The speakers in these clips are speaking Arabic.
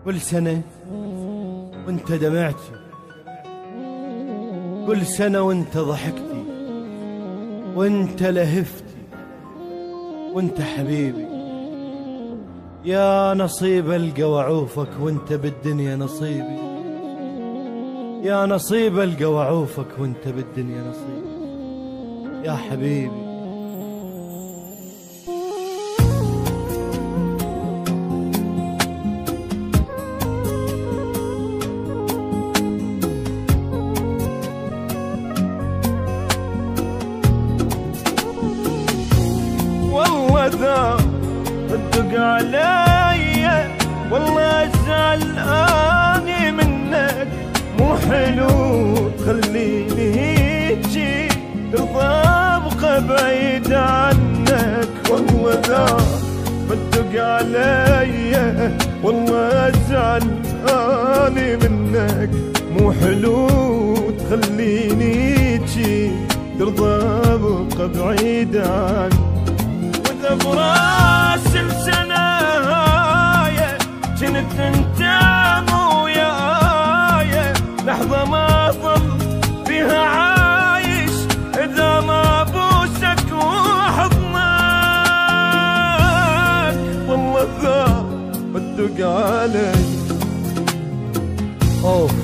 كل سنة وانت دمعتي، كل سنة وانت ضحكتي، وانت لهفتي، وانت حبيبي. يا نصيب القى وعوفك وانت بالدنيا نصيبي، يا نصيب القى وعوفك وانت بالدنيا نصيبي يا حبيبي. والله ذا صدق علي، والله زعلاني منك، مو حلو تخليني هيجي ترضى ابقى بعيد عنك. والله ذا صدق علي، والله زعلاني منك، مو حلو تخليني هيجي ترضى ابقى بعيد عنك. براس السنايا كنت انت مو ويايا، لحظة ما ظل فيها عايش اذا ما بوسك وحضنك. والله ذا بدق علي. اوف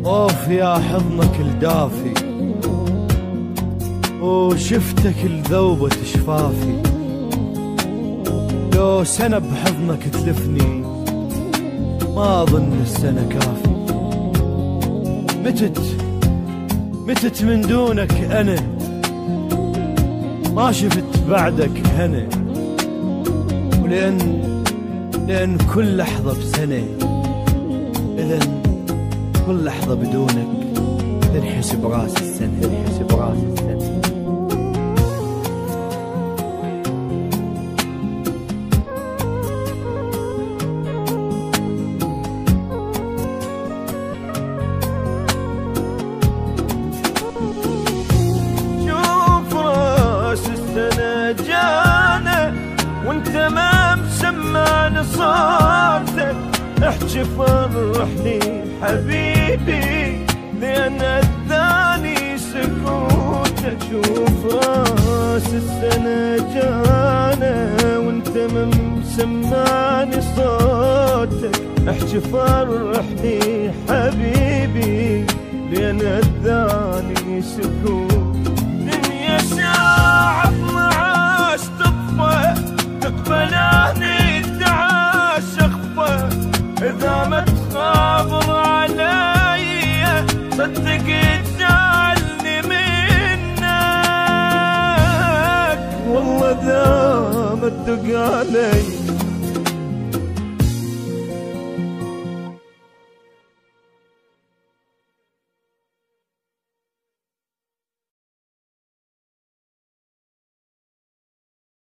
اوف يا حضنك الدافي، وشفتك الذوبة شفافي، لو سنة بحضنك تلفني ما أظن السنة كافي. متت من دونك أنا، ما شفت بعدك هنا، لأن كل لحظة بسنة، إذن كل لحظة بدونك تنحسب راس السنة، تنحسب راس السنة. وانت ما مسمعني صوتك، احكي فرحني حبيبي لان اداني سكوتك. شوف راس السنة جانا وانت ما مسمعني صوتك، احكي فرحني حبيبي لان اداني سكوتك. دنيا ساعة معاش تطفى، تقبلاني الدعاش اخفى، اذا ما تخابر علي صدق تزعلني منك. والله ذا ما تدق علي.